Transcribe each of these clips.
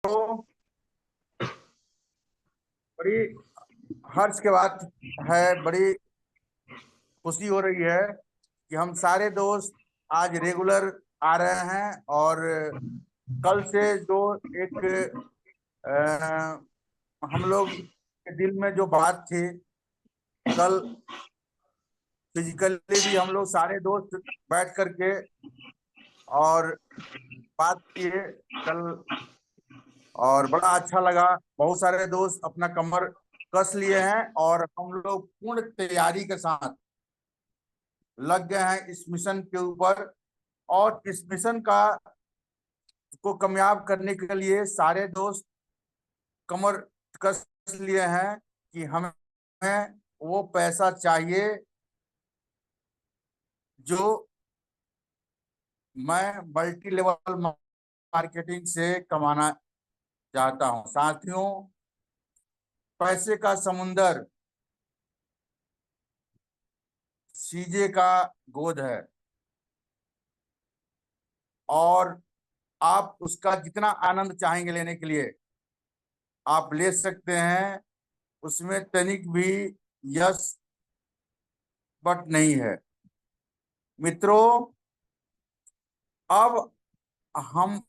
तो बड़ी हर्ष के बात है, बड़ी खुशी हो रही है कि हम सारे दोस्त आज रेगुलर आ रहे हैं। और कल से जो एक हम लोग के दिल में जो बात थी, कल फिजिकली भी हम लोग सारे दोस्त बैठ करके और बात किए कल। और बड़ा अच्छा लगा। बहुत सारे दोस्त अपना कमर कस लिए हैं और हम लोग पूर्ण तैयारी के साथ लग गए हैं इस मिशन के ऊपर। और इस मिशन का को कामयाब करने के लिए सारे दोस्त कमर कस लिए हैं कि हमें वो पैसा चाहिए जो मैं मल्टी लेवल मार्केटिंग से कमाना चाहता हूं। साथियों, पैसे का समुंदर सीजे का गोद है और आप उसका जितना आनंद चाहेंगे लेने के लिए आप ले सकते हैं। उसमें तनिक भी यस बट नहीं है। मित्रों, अब हम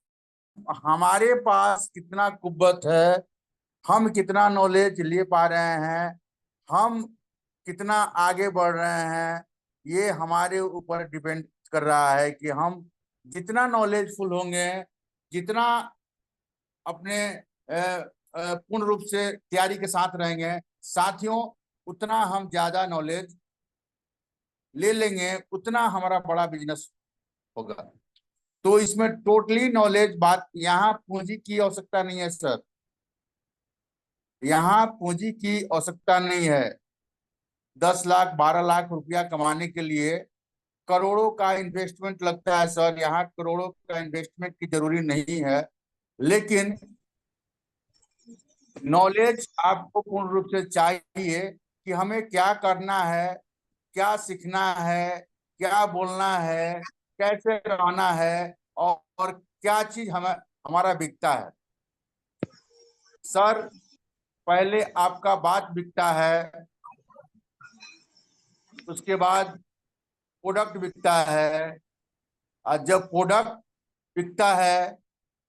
हमारे पास कितना कुव्वत है, हम कितना नॉलेज ले पा रहे हैं, हम कितना आगे बढ़ रहे हैं, ये हमारे ऊपर डिपेंड कर रहा है कि हम जितना नॉलेजफुल होंगे, जितना अपने पूर्ण रूप से तैयारी के साथ रहेंगे साथियों, उतना हम ज्यादा नॉलेज ले लेंगे, उतना हमारा बड़ा बिजनेस होगा। तो इसमें टोटली नॉलेज बात, यहाँ पूंजी की आवश्यकता नहीं है सर। यहाँ पूंजी की आवश्यकता नहीं है। 10 लाख 12 लाख रुपया कमाने के लिए करोड़ों का इन्वेस्टमेंट लगता है सर। यहाँ करोड़ों का इन्वेस्टमेंट की जरूरी नहीं है, लेकिन नॉलेज आपको पूर्ण रूप से चाहिए कि हमें क्या करना है, क्या सीखना है, क्या बोलना है, कैसे रहना है, और क्या चीज हमें हमारा बिकता है। सर, पहले आपका बात बिकता है, उसके बाद प्रोडक्ट बिकता है। और जब प्रोडक्ट बिकता है,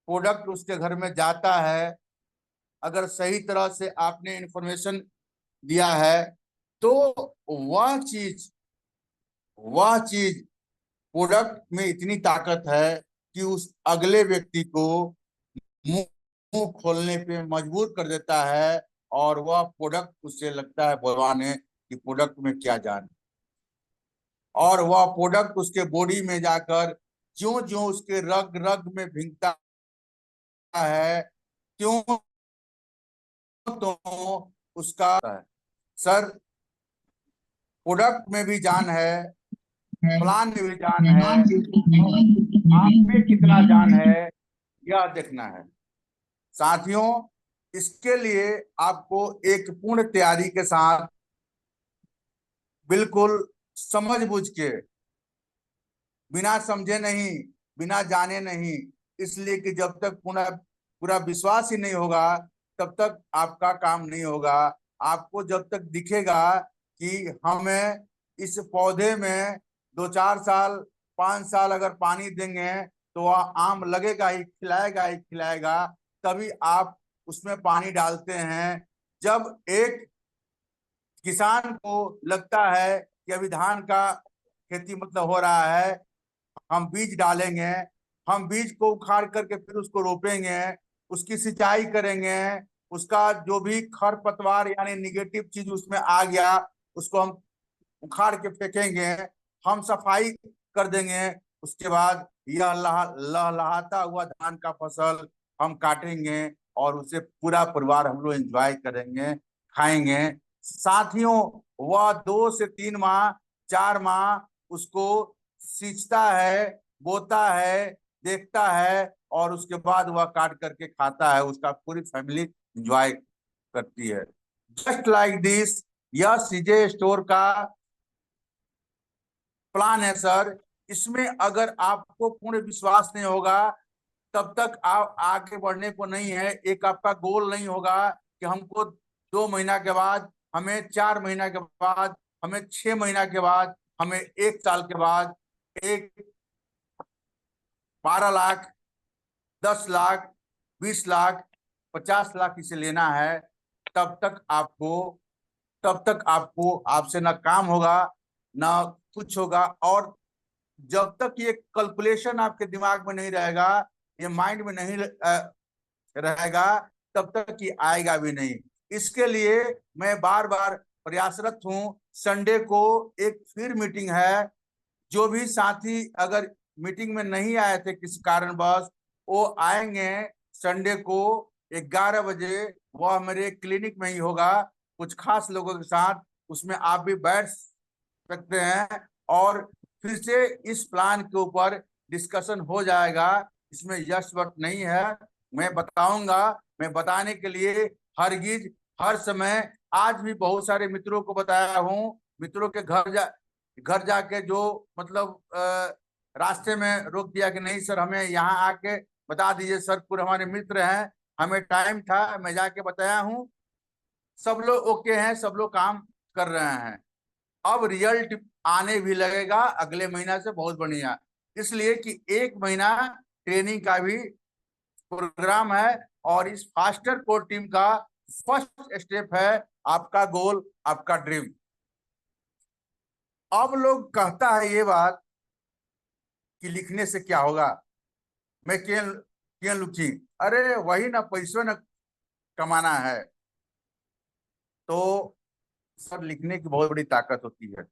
प्रोडक्ट उसके घर में जाता है, अगर सही तरह से आपने इंफॉर्मेशन दिया है तो वह चीज वह चीज प्रोडक्ट में इतनी ताकत है कि उस अगले व्यक्ति को मुंह मुंह खोलने पे मजबूर कर देता है। और वह प्रोडक्ट उससे लगता है भगवान कि प्रोडक्ट में क्या जान। और वह प्रोडक्ट उसके बॉडी में जाकर ज्यों ज्यों उसके रग रग में भिंगता है, क्यों तो उसका है। सर, प्रोडक्ट में भी जान है, प्लान में भी जान है, आप में कितना जान है यह देखना है। साथियों, इसके लिए आपको एक पूर्ण तैयारी के साथ, बिल्कुल समझ बूझ के, बिना समझे नहीं, बिना जाने नहीं, इसलिए कि जब तक पूरा पूरा विश्वास ही नहीं होगा तब तक आपका काम नहीं होगा। आपको जब तक दिखेगा कि हमें इस पौधे में 2 4 साल 5 साल अगर पानी देंगे तो वह आम लगेगा ही खिलाएगा, तभी आप उसमें पानी डालते हैं। जब एक किसान को लगता है कि अभी धान का खेती मतलब हो रहा है, हम बीज डालेंगे, हम बीज को उखाड़ करके फिर उसको रोपेंगे, उसकी सिंचाई करेंगे, उसका जो भी खर पतवार यानी निगेटिव चीज उसमें आ गया उसको हम उखाड़ के फेंकेंगे, हम सफाई कर देंगे। उसके बाद यह लहलहाता हुआ धान का फसल हम काटेंगे और उसे पूरा परिवार हम लोग एंजॉय करेंगे, खाएंगे। साथियों, वह 2 से 3 माह 4 माह उसको सींचता है, बोता है, देखता है, और उसके बाद वह काट करके खाता है, उसका पूरी फैमिली एंजॉय करती है। जस्ट लाइक दिस, यह सीजे स्टोर का प्लान है सर। इसमें अगर आपको पूर्ण विश्वास नहीं होगा तब तक आप आगे बढ़ने को नहीं है। एक आपका गोल नहीं होगा कि हमको 2 महीना के बाद, हमें 4 महीना के बाद, हमें 6 महीना के बाद, हमें 1 साल के बाद एक 12 लाख, 10 लाख, 20 लाख, 50 लाख इसे लेना है। तब तक आपको तब तक आपको आपसे ना काम होगा, ना कुछ होगा। और जब तक ये कैलकुलेशन आपके दिमाग में नहीं रहेगा, ये माइंड में नहीं रहेगा, तब तक ये आएगा भी नहीं। इसके लिए मैं बार बार प्रयासरत हूं। संडे को एक फिर मीटिंग है। जो भी साथी अगर मीटिंग में नहीं आए थे किसी कारणवश, वो आएंगे संडे को 11 बजे। वह मेरे क्लिनिक में ही होगा, कुछ खास लोगों के साथ। उसमें आप भी बैठ सकते हैं और फिर से इस प्लान के ऊपर डिस्कशन हो जाएगा। इसमें यश वक्त नहीं है, मैं बताऊंगा। मैं बताने के लिए हरगिज हर समय, आज भी बहुत सारे मित्रों को बताया हूँ। मित्रों के घर जाके जो मतलब रास्ते में रोक दिया कि नहीं सर, हमें यहाँ आके बता दीजिए सर, पूरे हमारे मित्र हैं, हमें टाइम था, मैं जाके बताया हूँ। सब लोग ओके हैं, सब लोग काम कर रहे हैं। अब रिजल्ट आने भी लगेगा अगले महीना से बहुत बढ़िया। इसलिए कि 1 महीना ट्रेनिंग का भी प्रोग्राम है और इस फास्टर कोर टीम का फर्स्ट स्टेप है आपका गोल, आपका ड्रीम। अब लोग कहता है ये बात कि लिखने से क्या होगा, मैं क्यों क्यों लिखी, अरे वही ना पैसों न कमाना है। तो सर लिखने की बहुत बड़ी ताकत होती है।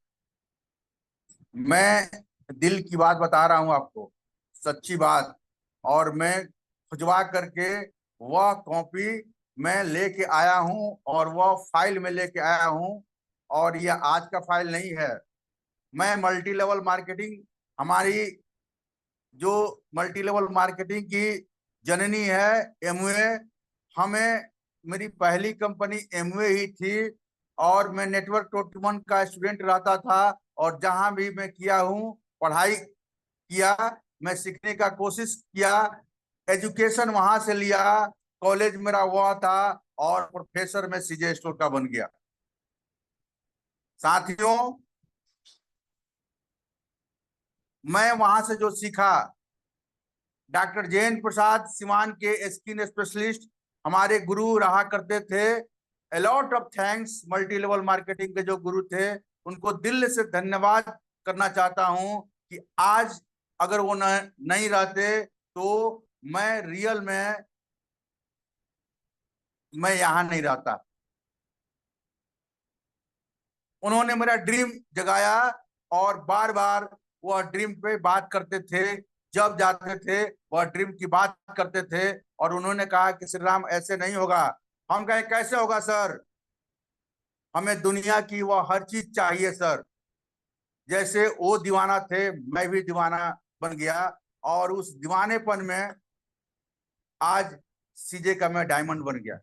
मैं दिल की बात बता रहा हूं आपको, सच्ची बात। और मैं खुजवा करके वह कॉपी मैं लेके आया हूं और वह फाइल में लेके आया हूं। और यह आज का फाइल नहीं है। मैं मल्टी लेवल मार्केटिंग, हमारी जो मल्टी लेवल मार्केटिंग की जननी है एमवे, हमें मेरी पहली कंपनी एमवे ही थी। और मैं नेटवर्क 21 का स्टूडेंट रहता था और जहां भी मैं किया हूँ, पढ़ाई किया, मैं सीखने का कोशिश किया, एजुकेशन वहां से लिया, कॉलेज मेरा हुआ था और प्रोफेसर में सीजे स्टोर का बन गया। साथियों, मैं वहां से जो सीखा, डॉक्टर जयेंद्र प्रसाद सिवान के स्किन स्पेशलिस्ट हमारे गुरु रहा करते थे। A lot of thanks, multi level marketing के जो गुरु थे, उनको दिल से धन्यवाद करना चाहता हूं कि आज अगर वो नहीं रहते तो मैं रियल में मैं यहां नहीं रहता। उन्होंने मेरा ड्रीम जगाया और बार बार वह ड्रीम पे बात करते थे। जब जाते थे वह ड्रीम की बात करते थे और उन्होंने कहा कि श्री राम ऐसे नहीं होगा। हम कहे कैसे होगा सर, हमें दुनिया की वह हर चीज चाहिए सर। जैसे वो दीवाना थे, मैं भी दीवाना बन गया और उस दीवानेपन में आज सीजे का मैं डायमंड बन गया।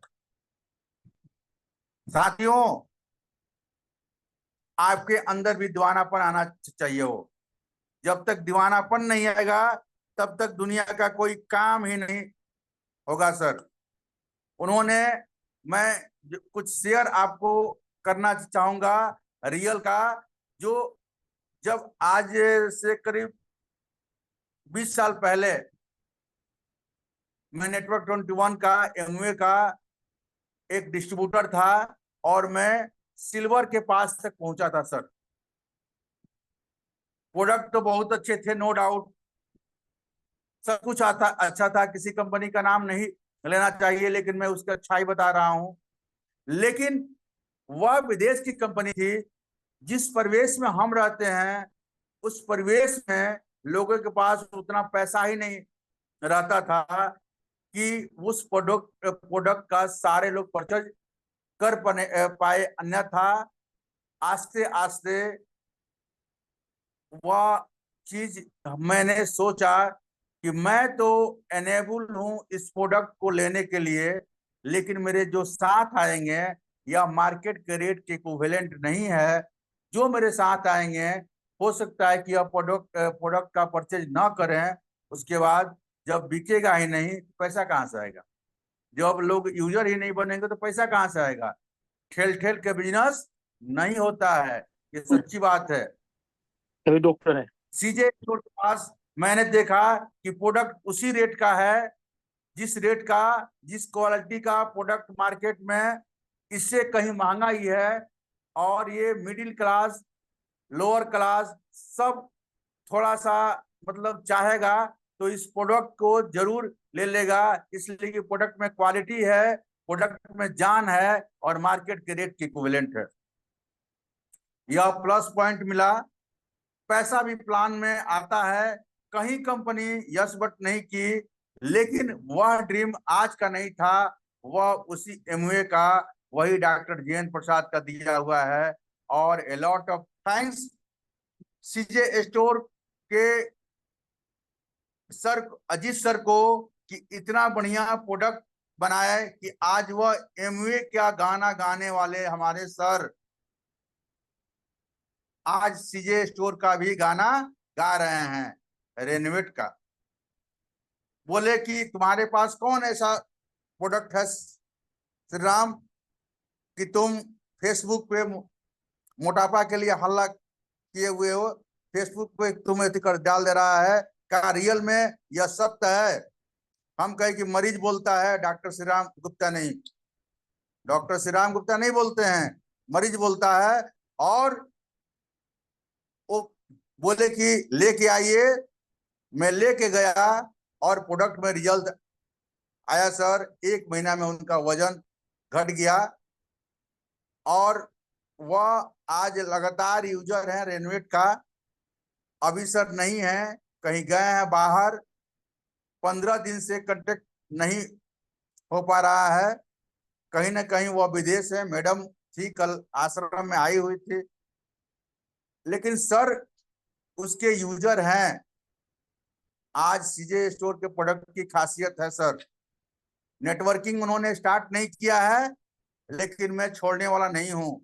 साथियों, आपके अंदर भी दीवानापन आना चाहिए हो। जब तक दीवानापन नहीं आएगा तब तक दुनिया का कोई काम ही नहीं होगा सर। उन्होंने, मैं कुछ शेयर आपको करना चाहूंगा रियल का। जो जब आज से करीब 20 साल पहले मैं नेटवर्क 21 का एमवे का एक डिस्ट्रीब्यूटर था और मैं सिल्वर के पास तक पहुंचा था सर। प्रोडक्ट तो बहुत अच्छे थे, नो डाउट, सब कुछ आता अच्छा था। किसी कंपनी का नाम नहीं लेना चाहिए लेकिन मैं उसका अच्छाई बता रहा हूं। लेकिन वह विदेश की कंपनी थी। जिस परिवेश में हम रहते हैं उस परिवेश में लोगों के पास उतना पैसा ही नहीं रहता था कि उस प्रोडक्ट का सारे लोग परचेज कर पाए। अन्यथा आस्ते आस्ते वह चीज मैंने सोचा कि मैं तो एनेबल हूं इस प्रोडक्ट को लेने के लिए, लेकिन मेरे जो साथ आएंगे या मार्केट के रेट के इक्विवेलेंट नहीं है। जो मेरे साथ आएंगे हो सकता है कि यह प्रोडक्ट का परचेज ना करें, उसके बाद जब बिकेगा ही नहीं तो पैसा कहाँ से आएगा? जब लोग यूजर ही नहीं बनेंगे तो पैसा कहाँ से आएगा? ठेल ठेल के बिजनेस नहीं होता है, ये सच्ची बात है। सभी डॉक्टर हैं। सीजे स्टोर के पास मैंने देखा कि प्रोडक्ट उसी रेट का है जिस रेट का, जिस क्वालिटी का प्रोडक्ट मार्केट में इससे कहीं महंगा ही है। और ये मिडिल क्लास, लोअर क्लास सब थोड़ा सा मतलब चाहेगा तो इस प्रोडक्ट को जरूर ले लेगा, इसलिए कि प्रोडक्ट में क्वालिटी है, प्रोडक्ट में जान है और मार्केट के रेट के इक्विवेलेंट है। यह प्लस पॉइंट मिला। पैसा भी प्लान में आता है। कहीं कंपनी यस बट नहीं की, लेकिन वह ड्रीम आज का नहीं था, वह उसी एमवे का, वही डॉक्टर जीएन प्रसाद का दिया हुआ है। और a lot of thanks CJ store के सर, अजीत सर को, कि इतना बढ़िया प्रोडक्ट बनाए कि आज वह एमवे क्या गाना गाने वाले हमारे सर आज सीजे स्टोर का भी गाना गा रहे हैं रेनोवेट का। बोले कि तुम्हारे पास कौन ऐसा प्रोडक्ट है श्री राम कि तुम फेसबुक पे मोटापा के लिए हल्ला किए हुए हो, फेसबुक पे तुम्हें कर डाल दे रहा है, क्या रियल में यह सत्य है? हम कहे कि मरीज बोलता है, डॉक्टर श्री राम गुप्ता नहीं, डॉक्टर श्री राम गुप्ता नहीं बोलते हैं, मरीज बोलता है। और वो बोले कि लेके आइए, मैं लेके गया और प्रोडक्ट में रिजल्ट आया सर। 1 महीना में उनका वजन घट गया और वह आज लगातार यूजर है रेनोवेट का। अभी सर नहीं है, कहीं गए हैं बाहर, 15 दिन से कांटेक्ट नहीं हो पा रहा है, कहीं ना कहीं वह विदेश है। मैडम थी कल आश्रम में आई हुई थी, लेकिन सर उसके यूजर हैं। आज सीजे स्टोर के प्रोडक्ट की खासियत है सर, नेटवर्किंग उन्होंने स्टार्ट नहीं किया है, लेकिन मैं छोड़ने वाला नहीं हूं।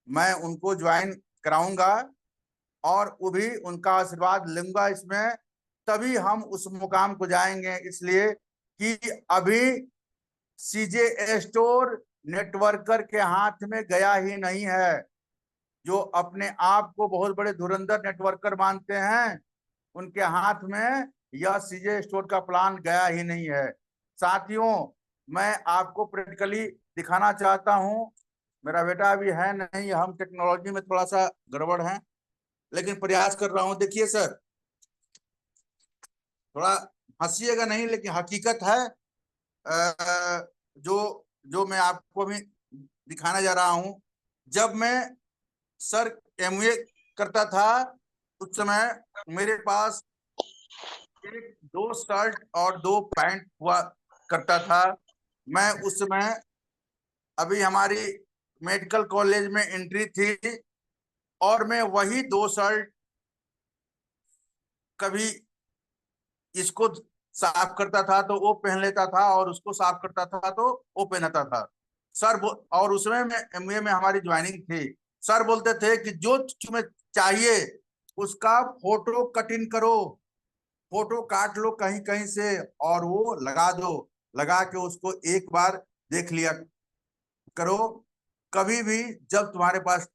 मैं उनको ज्वाइन कराऊंगा और वो भी उनका आशीर्वाद लूंगा इसमें, तभी हम उस मुकाम को जाएंगे। इसलिए कि अभी सीजे स्टोर नेटवर्कर के हाथ में गया ही नहीं है। जो अपने आप को बहुत बड़े धुरंधर नेटवर्कर मानते हैं, उनके हाथ में यह सीजे स्टोर का प्लान गया ही नहीं है। साथियों, मैं आपको प्रैक्टिकली दिखाना चाहता हूं। मेरा बेटा अभी है नहीं, हम टेक्नोलॉजी में थोड़ा सा गड़बड़ है, लेकिन प्रयास कर रहा हूं। देखिए सर, थोड़ा हंसीएगा नहीं, लेकिन हकीकत है। जो जो मैं आपको भी दिखाने जा रहा हूं, जब मैं सर एमए करता था उस समय मेरे पास एक 2 शर्ट और 2 पैंट हुआ करता था। मैं उस समय अभी हमारी मेडिकल कॉलेज में एंट्री थी और मैं वही 2 शर्ट कभी इसको साफ करता था तो वो पहन लेता था और उसको साफ करता था तो वो पहनता था सर। और उसमें में एमए में हमारी ज्वाइनिंग थी। सर बोलते थे कि जो तुम्हें चाहिए उसका फोटो कट इन करो, फोटो काट लो कहीं कहीं से और वो लगा दो, लगा के उसको एक बार देख लिया करो। कभी भी जब तुम्हारे पास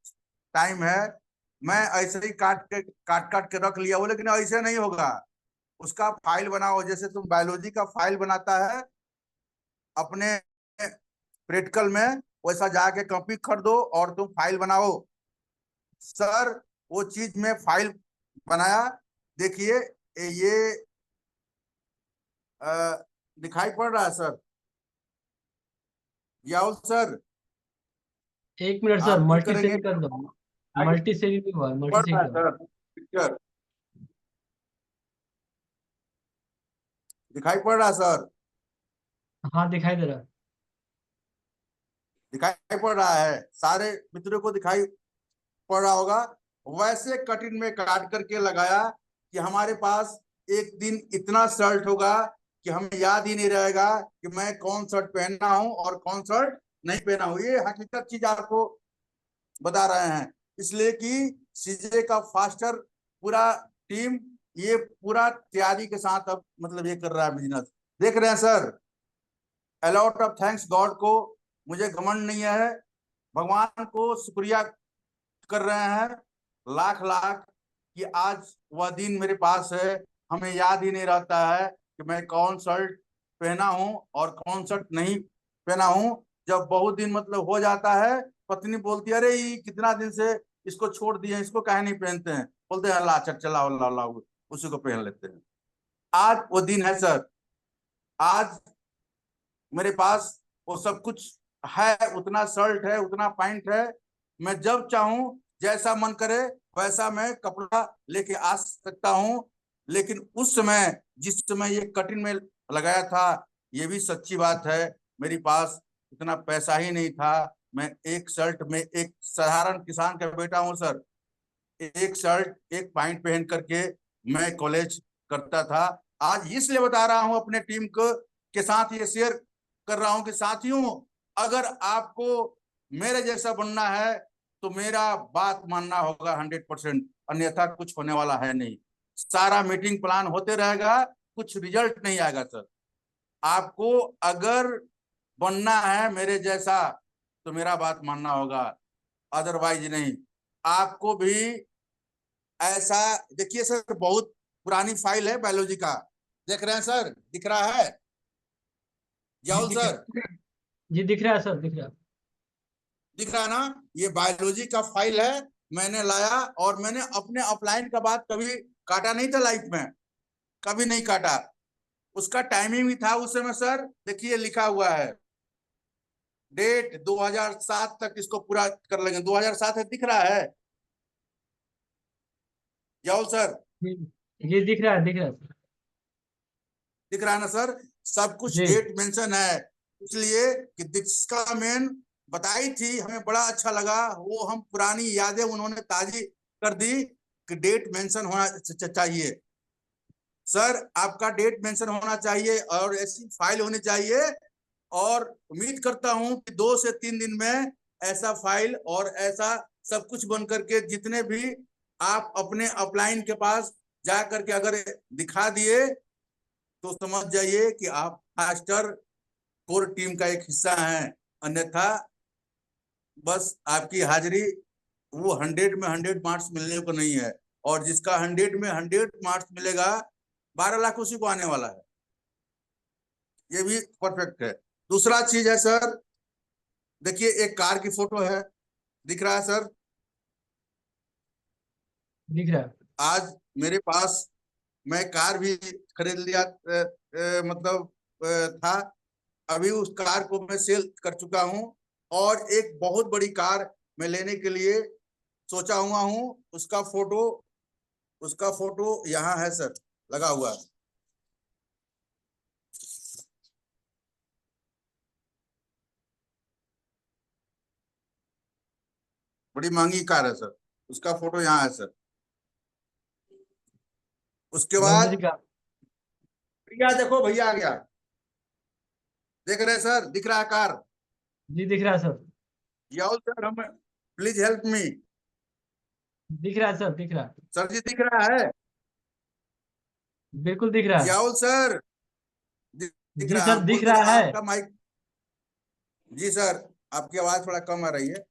टाइम है, मैं ऐसे ही काट काट के रख लिया वो, लेकिन ऐसे नहीं होगा। उसका फाइल बनाओ, जैसे तुम बायोलॉजी का फाइल बनाता है अपने प्रैक्टिकल में, वैसा जाके कॉपी खरीदो और तुम फाइल बनाओ। सर वो चीज में फाइल बनाया। देखिए ये दिखाई पड़ रहा है सर, याओ सर? एक मिनट सर, आप क्लिक मल्टी से करेंगे, भी कर दो। मल्टी से भी हुआ, मल्टी पड़ से रहा है करो। सर पिक्चर, दिखाई पड़ रहा है सर? हाँ दिखाई दे रहा। दिखाई पड़ रहा है, सारे मित्रों को दिखाई पड़ रहा होगा। वैसे कटिंग में काट करके लगाया कि हमारे पास एक दिन इतना शर्ट होगा कि हमें याद ही नहीं रहेगा कि मैं कौन शर्ट पहना हूं और कौन शर्ट नहीं पहना हूं। ये हकीकत चीज आपको बता रहे हैं, इसलिए कि सीजे का फास्टर पूरा टीम ये पूरा तैयारी के साथ अब मतलब ये कर रहा है बिजनेस। देख रहे हैं sir, a lot of thanks God को, मुझे घमंड नहीं है, भगवान को शुक्रिया कर रहे हैं लाख लाख कि आज वह दिन मेरे पास है। हमें याद ही नहीं रहता है कि मैं कौन शर्ट पहना हूं और कौन शर्ट नहीं पहना हूं। जब बहुत दिन मतलब हो जाता है, पत्नी बोलती है अरे ये कितना दिन से इसको छोड़ दिए, इसको काहे नहीं पहनते हैं, बोलते हैं अल्लाह चल चला अल्लाह उसी को पहन लेते हैं। आज वो दिन है सर, आज मेरे पास वो सब कुछ है, उतना शर्ट है, उतना पैंट है, मैं जब चाहूं जैसा मन करे वैसा मैं कपड़ा लेके आ सकता हूं। लेकिन उस समय जिस समय ये कटिंग में लगाया था, ये भी सच्ची बात है, मेरे पास इतना पैसा ही नहीं था। मैं एक शर्ट में, एक साधारण किसान का बेटा हूं सर, एक शर्ट एक पैंट पहन करके मैं कॉलेज करता था। आज इसलिए बता रहा हूं अपने टीम को के साथ ये शेयर कर रहा हूं कि साथियों, अगर आपको मेरे जैसा बनना है तो मेरा बात मानना होगा 100%, अन्यथा कुछ होने वाला है नहीं। सारा मीटिंग प्लान होते रहेगा, कुछ रिजल्ट नहीं आएगा सर। आपको अगर बनना है मेरे जैसा तो मेरा बात मानना होगा, अदरवाइज नहीं। आपको भी ऐसा, देखिए सर बहुत पुरानी फाइल है बायोलॉजी का, देख रहे हैं सर, दिख रहा है जी जाहुल दिख सर? रहा है। जी दिख रहा है सर, दिख रहा है। दिख रहा है ना? ये बायोलॉजी का फाइल है, मैंने लाया और मैंने अपने अपलाइन का बात कभी काटा नहीं था लाइफ में, कभी नहीं काटा। उसका टाइमिंग भी था उस समय सर, देखिए लिखा हुआ है डेट 2007 तक इसको पूरा कर लेंगे। 2007 है, दिख रहा है जाहुल सर? जी जी दिख रहा है, दिख रहा है सर। दिख रहा है ना सर? सब कुछ जी डेट मेंशन है, इसलिए कि दिक्सका मेन बताई थी, हमें बड़ा अच्छा लगा, वो हम पुरानी यादें उन्होंने ताजी कर दी कि डेट मेंशन होना चाहिए सर, आपका डेट मेंशन होना चाहिए और ऐसी फाइल होनी चाहिए। और उम्मीद करता हूं कि 2 से 3 दिन में ऐसा फाइल और ऐसा सब कुछ बन करके जितने भी आप अपने अपलाइन के पास जा करके अगर दिखा दिए तो समझ जाइए कि आप फास्टर कोर टीम का एक हिस्सा हैं। अन्यथा बस आपकी हाजिरी वो 100 में 100 मार्क्स मिलने को नहीं है, और जिसका 100 में 100 मार्क्स मिलेगा 12 लाख उसी को आने वाला है, ये भी परफेक्ट है। दूसरा चीज है सर, देखिए एक कार की फोटो है, दिख रहा है सर? दिख रहा है। आज मेरे पास, मैं कार भी खरीद लिया, मतलब था, अभी उस कार को मैं सेल कर चुका हूं और एक बहुत बड़ी कार मैं लेने के लिए सोचा हुआ हूं। उसका फोटो यहाँ है सर, लगा हुआ है। बड़ी महंगी कार है सर, उसका फोटो यहाँ है सर। उसके लग्जरी बाद का। भैया देखो, भैया आ गया, देख रहे हैं सर, दिख रहा है कार? जी दिख रहा है सर। याओ सर, हम प्लीज हेल्प मी। दिख रहा है सर, दिख रहा है। सर जी दिख रहा है? बिल्कुल दिख रहा है। जियाउल सर, दिख जी रहा सर है? दिख बोलते रहा है। आपका माइक। जी सर, आपकी आवाज थोड़ा कम आ रही है।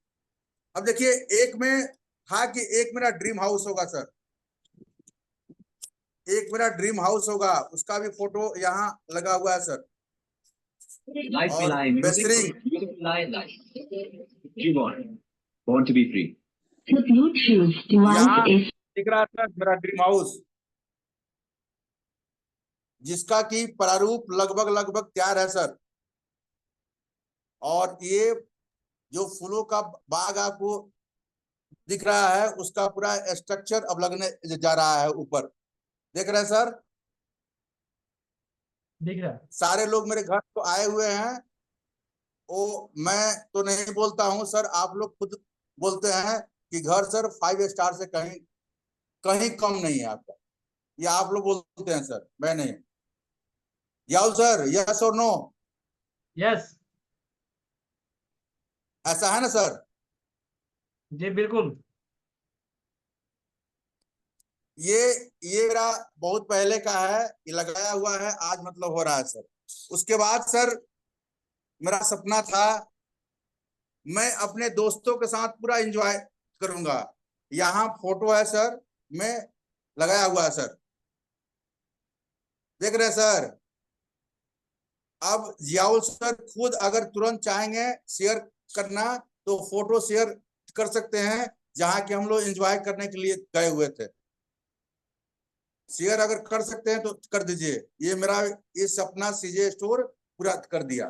अब देखिए, एक में था कि एक मेरा ड्रीम हाउस होगा सर, एक मेरा ड्रीम हाउस होगा, उसका भी फोटो यहाँ लगा हुआ है सर। Life और Line music, बेहतरीन, beautiful line life. Gimon, born to be free. The Bluetooth device यहाँ is दिख रहा है सर मेरा ड्रीम हाउस, जिसका की प्रारूप लगभग लगभग तैयार है सर। और ये जो फूलों का बाग आपको दिख रहा है, उसका पूरा स्ट्रक्चर अब लगने जा रहा है ऊपर, देख रहे हैं सर? दिख रहा है। सारे लोग मेरे घर को आए हुए हैं, वो मैं तो नहीं बोलता हूं सर, आप लोग खुद बोलते हैं कि घर सर 5 स्टार से कहीं कहीं कम नहीं है आपका, ये आप लोग बोलते हैं सर, मैं नहीं। याओ सर, यस और नो? यस। ऐसा है ना सर? जी बिल्कुल। ये मेरा बहुत पहले का है, ये लगाया हुआ है, आज मतलब हो रहा है सर। उसके बाद सर मेरा सपना था मैं अपने दोस्तों के साथ पूरा एंजॉय करूंगा। यहाँ फोटो है सर, मैं लगाया हुआ है सर, देख रहे हैं सर। अब जियाउल सर खुद अगर तुरंत चाहेंगे शेयर करना तो फोटो शेयर कर सकते हैं, जहाँ के हम लोग एंजॉय करने के लिए गए हुए थे। शेयर अगर कर सकते हैं तो कर दीजिए। ये मेरा ये सपना सीजे स्टोर पूरा कर दिया।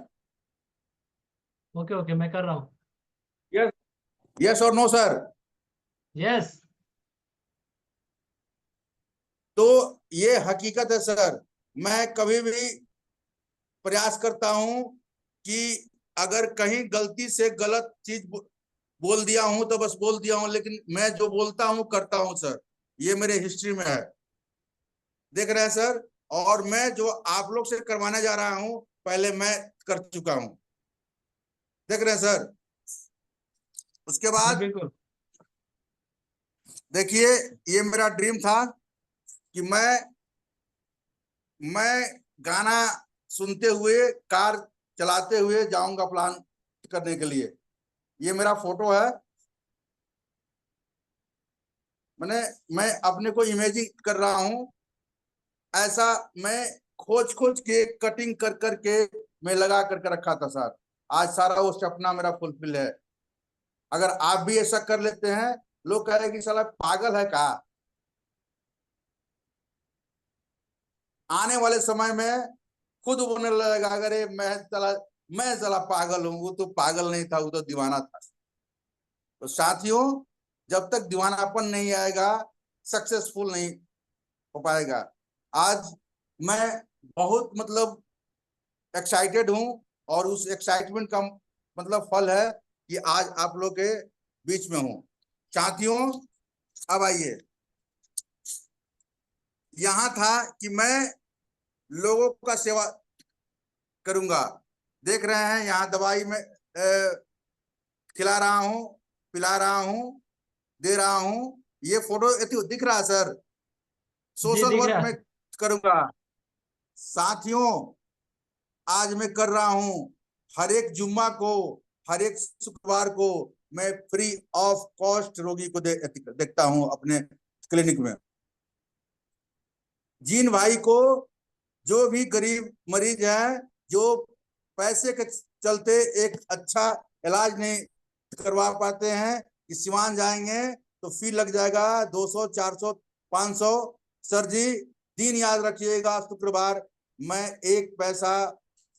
ओके ओके, मैं कर रहा हूँ। यस, यस और नो सर। यस, तो ये हकीकत है सर। मैं कभी भी प्रयास करता हूं कि अगर कहीं गलती से गलत चीज बोल दिया हूं तो बस बोल दिया हूं, लेकिन मैं जो बोलता हूं करता हूं सर। ये मेरे हिस्ट्री में है, देख रहे हैं सर। और मैं जो आप लोग से करवाने जा रहा हूं पहले मैं कर चुका हूं, देख रहे हैं सर। उसके जी बाद बिल्कुल। देखिए, ये मेरा ड्रीम था कि मैं गाना सुनते हुए कार चलाते हुए जाऊंगा प्लान करने के लिए। ये मेरा फोटो है। मैं अपने को इमेजिन कर रहा हूं ऐसा। मैं खोज खोज के कटिंग कर करके मैं लगा करके रखा था सर। आज सारा वो सपना मेरा फुलफिल है। अगर आप भी ऐसा कर लेते हैं, लोग कह रहे हैं कि साला पागल है का। आने वाले समय में खुद बोलने लगेगा अगर मैं साला पागल हूं। वो तो पागल नहीं था, वो तो दीवाना था। तो साथियों, जब तक दीवानापन नहीं आएगा सक्सेसफुल नहीं हो पाएगा। आज मैं बहुत मतलब एक्साइटेड हूं, और उस एक्साइटमेंट का मतलब फल है कि आज आप लोग के बीच में हूं। साथियों, अब आइए, यहां था कि मैं लोगों का सेवा करूंगा। देख रहे हैं यहाँ दवाई में खिला रहा हूं, पिला रहा हूं, दे रहा हूं। ये फोटो दिख रहा है सर। जी सोशल दिख वर्क रहा में है। करूंगा साथियों। आज मैं कर रहा हूं हर एक जुम्मा को, हर एक शुक्रवार को मैं फ्री ऑफ कॉस्ट रोगी को देखता हूं अपने क्लिनिक में। जिन भाई को, जो भी गरीब मरीज है, जो पैसे के चलते एक अच्छा इलाज नहीं करवा पाते हैं, इस सिवान जाएंगे तो फी लग जाएगा 200, 400, 500। सर जी, दिन याद रखिएगा, शुक्रवार मैं 1 पैसा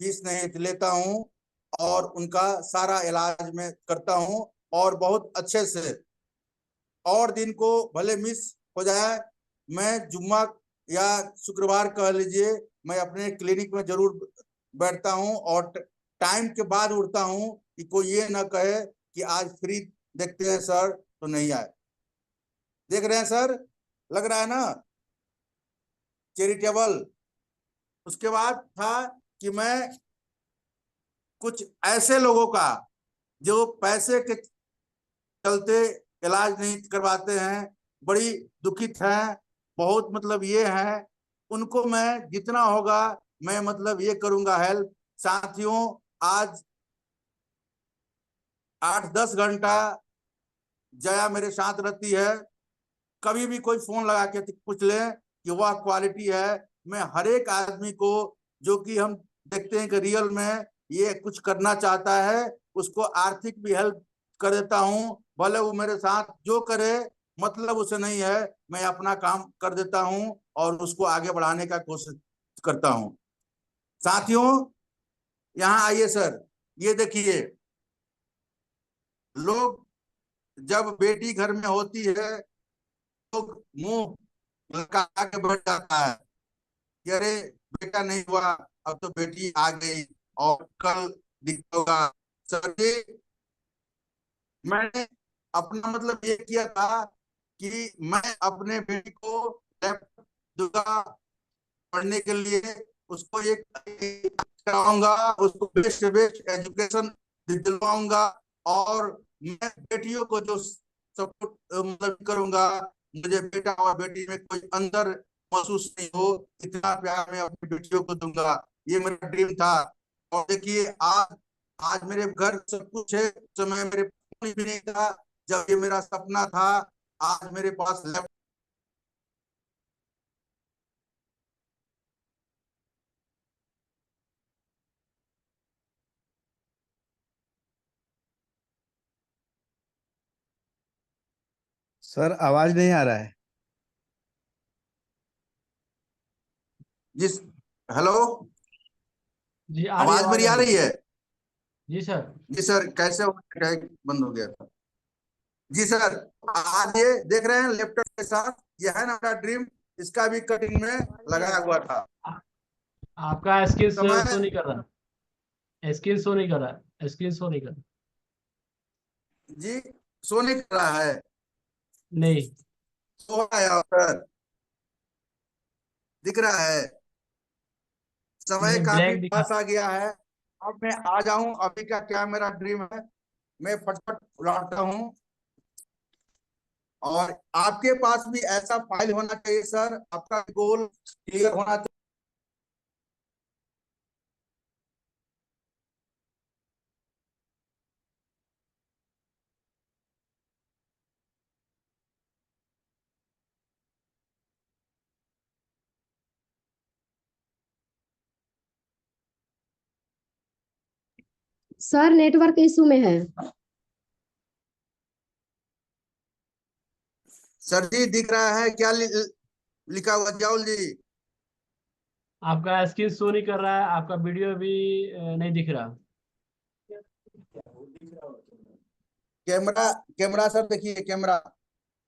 फीस नहीं लेता हूं, और उनका सारा इलाज में करता हूं, और बहुत अच्छे से। और दिन को भले मिस हो जाए, मैं जुम्मा या शुक्रवार कह लीजिए, मैं अपने क्लिनिक में जरूर बैठता हूं, और टाइम के बाद उठता हूं कि कोई ये ना कहे कि आज फ्री देखते हैं सर तो नहीं आए। देख रहे हैं सर, लग रहा है ना चैरिटेबल। उसके बाद था कि मैं कुछ ऐसे लोगों का जो पैसे के चलते इलाज नहीं करवाते हैं, बड़ी दुखित हैं, बहुत मतलब ये है, उनको मैं जितना होगा मैं मतलब ये करूंगा हेल्प। साथियों, आज 8-10 घंटा जया मेरे साथ रहती है। कभी भी कोई फोन लगा के पूछ ले कि वह क्वालिटी है। मैं हर एक आदमी को, जो कि हम देखते हैं कि रियल में ये कुछ करना चाहता है, उसको आर्थिक भी हेल्प कर देता हूं। भले वो मेरे साथ जो करे, मतलब उसे नहीं है, मैं अपना काम कर देता हूं और उसको आगे बढ़ाने का कोशिश करता हूं। साथियों, यहाँ आइए सर, ये देखिए, लोग जब बेटी घर में होती है तो मुंह लगा के बैठ जाता है कि अरे बेटा नहीं हुआ, अब तो बेटी आ गई और कल दिखेगा। सर जी, मैंने अपना मतलब ये किया था कि मैं अपने बेटी को लैपटॉप दूंगा पढ़ने के लिए, उसको एक कराऊंगा, उसको बेस्ट से बेस्ट एजुकेशन दिलवाऊंगा, और मैं बेटियों को जो सपोर्ट मतलब करूंगा, मुझे बेटा और बेटी में कोई अंदर महसूस नहीं हो, इतना प्यार मैं अपनी बेटियों को दूंगा, ये मेरा ड्रीम था। और देखिए आज आज मेरे घर सब कुछ है, समय मेरे पास भी नहीं था जब ये मेरा सपना था। आज मेरे पास लैपटॉप। सर आवाज नहीं आ रहा है। जिस हेलो, जी आ रही है, आवाज मेरी आ रही है? जी सर। जी सर, कैसे हो गया? बंद हो गया था। जी सर, आज ये देख रहे हैं लैपटॉप के साथ, ये है ना मेरा ड्रीम, इसका भी कटिंग में लगाया हुआ था। आपका स्क्रीन समय शो नहीं कर रहा, स्क्रीन शो नहीं कर रहा, स्क्रीन शो नहीं कर रहा। जी, सो नहीं कर रहा है? नहीं, सो रहा है सर, दिख रहा है। समय नहीं काफी ब्लैक दिखा। पास आ गया है। अब मैं आ जाऊं, अभी का क्या मेरा ड्रीम है, मैं फटफट उड़ाता हूं। और आपके पास भी ऐसा फाइल होना चाहिए सर, आपका गोल क्लियर होना चाहिए। सर नेटवर्क इशू में है। सर जी दिख रहा है क्या लिखा हुआ जाउल जी? आपका स्क्रीन शो नहीं कर रहा है, आपका वीडियो भी नहीं दिख रहा। कैमरा कैमरा सर देखिए कैमरा।